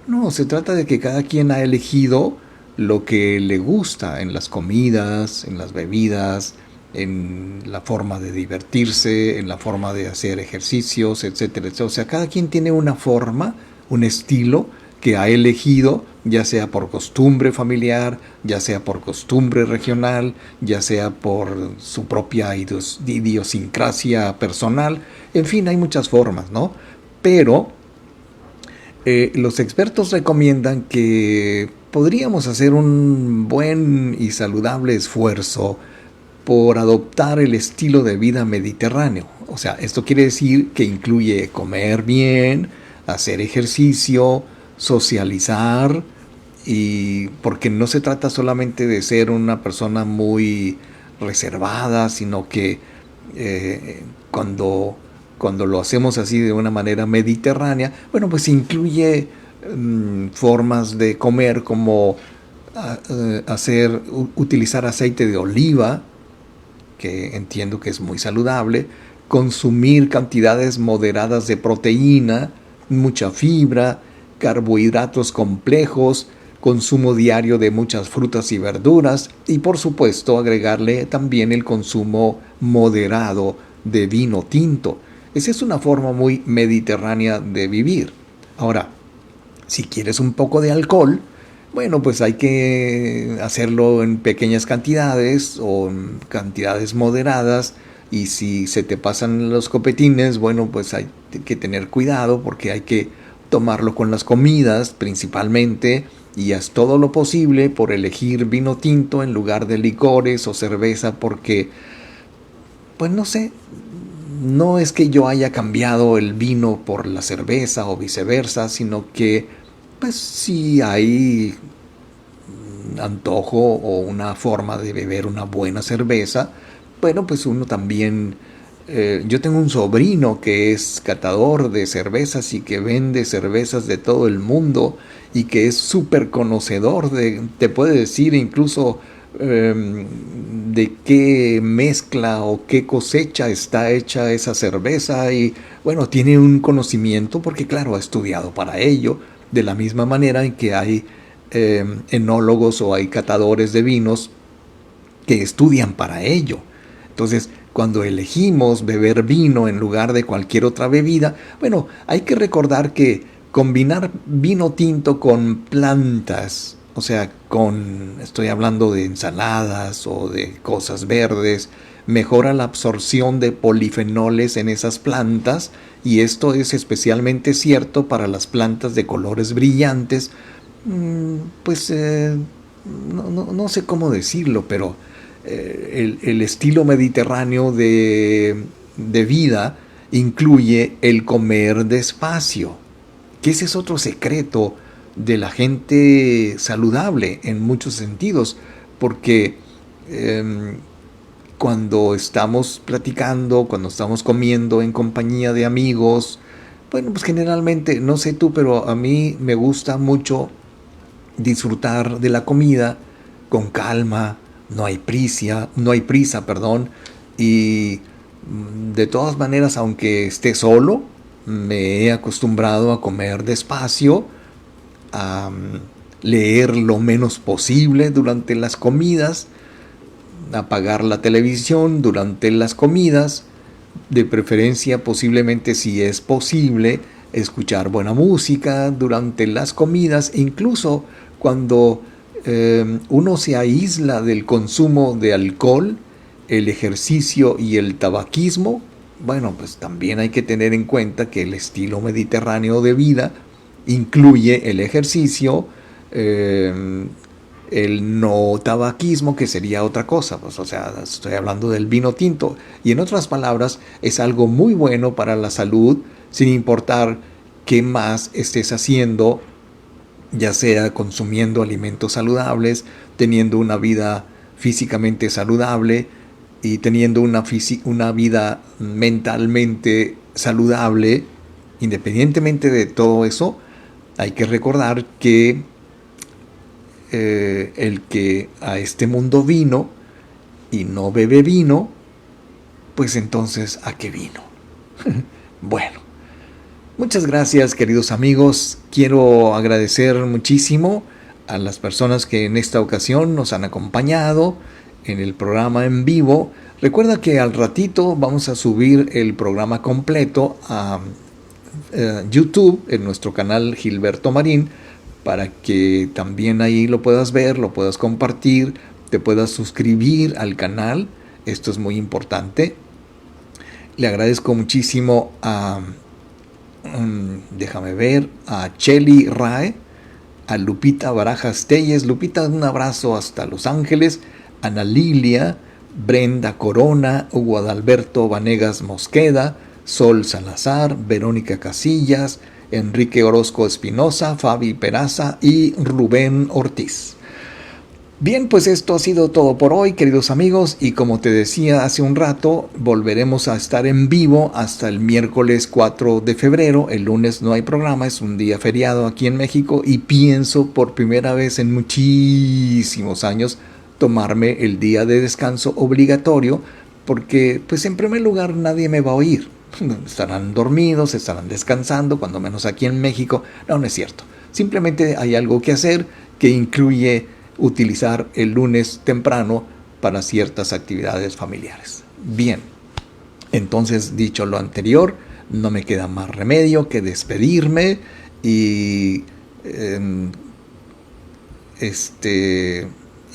No, se trata de que cada quien ha elegido lo que le gusta en las comidas, en las bebidas, en la forma de divertirse, en la forma de hacer ejercicios, etcétera, etcétera. O sea, cada quien tiene una forma, un estilo que ha elegido, ya sea por costumbre familiar, ya sea por costumbre regional, ya sea por su propia idiosincrasia personal. En fin, hay muchas formas, ¿no? Pero los expertos recomiendan que podríamos hacer un buen y saludable esfuerzo por adoptar el estilo de vida mediterráneo. O sea, esto quiere decir que incluye comer bien, hacer ejercicio, socializar, y porque no se trata solamente de ser una persona muy reservada, sino que cuando lo hacemos así de una manera mediterránea, bueno, pues incluye formas de comer como utilizar aceite de oliva, que entiendo que es muy saludable, consumir cantidades moderadas de proteína, mucha fibra, carbohidratos complejos, consumo diario de muchas frutas y verduras y por supuesto agregarle también el consumo moderado de vino tinto. Esa es una forma muy mediterránea de vivir. Ahora, si quieres un poco de alcohol, bueno, pues hay que hacerlo en pequeñas cantidades o en cantidades moderadas. Y si se te pasan los copetines, bueno, pues hay que tener cuidado porque hay que tomarlo con las comidas principalmente. Y haz todo lo posible por elegir vino tinto en lugar de licores o cerveza porque, pues no sé, no es que yo haya cambiado el vino por la cerveza o viceversa, sino que pues si hay un antojo o una forma de beber una buena cerveza, bueno, pues uno también... yo tengo un sobrino que es catador de cervezas y que vende cervezas de todo el mundo y que es súper conocedor te puede decir incluso de qué mezcla o qué cosecha está hecha esa cerveza y bueno, tiene un conocimiento porque claro, ha estudiado para ello, de la misma manera en que hay enólogos o hay catadores de vinos que estudian para ello. Entonces, cuando elegimos beber vino en lugar de cualquier otra bebida, bueno, hay que recordar que combinar vino tinto con plantas, o sea, estoy hablando de ensaladas o de cosas verdes, mejora la absorción de polifenoles en esas plantas y esto es especialmente cierto para las plantas de colores brillantes, pues no sé cómo decirlo, pero el estilo mediterráneo de vida incluye el comer despacio, que ese es otro secreto de la gente saludable en muchos sentidos, porque cuando estamos platicando, cuando estamos comiendo en compañía de amigos, bueno, pues generalmente, no sé tú, pero a mí me gusta mucho disfrutar de la comida con calma, no hay prisa, y de todas maneras, aunque esté solo, me he acostumbrado a comer despacio, a leer lo menos posible durante las comidas, apagar la televisión durante las comidas, de preferencia posiblemente si es posible, escuchar buena música durante las comidas, e incluso cuando uno se aísla del consumo de alcohol, el ejercicio y el tabaquismo, bueno, pues también hay que tener en cuenta que el estilo mediterráneo de vida incluye el ejercicio, el no tabaquismo, que sería otra cosa, pues, o sea, estoy hablando del vino tinto. Y en otras palabras, es algo muy bueno para la salud, sin importar qué más estés haciendo, ya sea consumiendo alimentos saludables, teniendo una vida físicamente saludable y teniendo una vida mentalmente saludable. Independientemente de todo eso, hay que recordar que el que a este mundo vino y no bebe vino, pues entonces ¿a qué vino? Bueno, muchas gracias, queridos amigos. Quiero agradecer muchísimo a las personas que en esta ocasión nos han acompañado en el programa en vivo. Recuerda que al ratito vamos a subir el programa completo a YouTube, en nuestro canal Gilberto Marín, para que también ahí lo puedas ver, lo puedas compartir, te puedas suscribir al canal. Esto es muy importante. Le agradezco muchísimo a Cheli Rae, a Lupita Barajas Telles. Lupita, un abrazo hasta Los Ángeles. Ana Lilia, Brenda Corona, Hugo Adalberto Vanegas Mosqueda, Sol Salazar, Verónica Casillas, Enrique Orozco Espinosa, Fabi Peraza y Rubén Ortiz. Bien, pues esto ha sido todo por hoy, queridos amigos, y como te decía hace un rato, volveremos a estar en vivo hasta el miércoles 4 de febrero. El lunes no hay programa, es un día feriado aquí en México, y pienso por primera vez en muchísimos años tomarme el día de descanso obligatorio, porque pues en primer lugar nadie me va a oír. Estarán dormidos, estarán descansando, cuando menos aquí en México. No, no es cierto. Simplemente hay algo que hacer que incluye utilizar el lunes temprano para ciertas actividades familiares. Bien, entonces dicho lo anterior, no me queda más remedio que despedirme y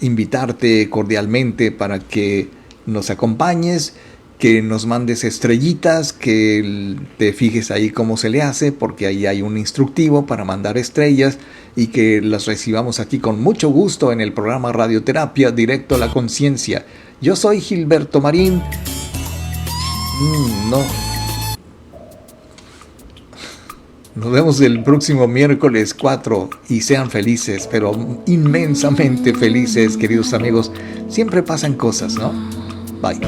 invitarte cordialmente para que nos acompañes, que nos mandes estrellitas, que te fijes ahí cómo se le hace, porque ahí hay un instructivo para mandar estrellas y que las recibamos aquí con mucho gusto en el programa Radioterapia Directo a la Conciencia. Yo soy Gilberto Marín. Nos vemos el próximo miércoles 4 y sean felices, pero inmensamente felices, queridos amigos. Siempre pasan cosas, ¿no? Bye.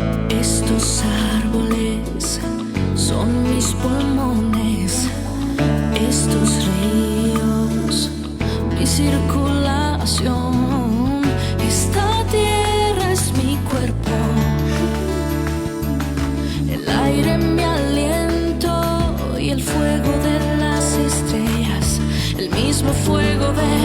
Estos árboles son mis pulmones, estos ríos, mi circulación, esta tierra es mi cuerpo, el aire mi aliento y el fuego de las estrellas, el mismo fuego de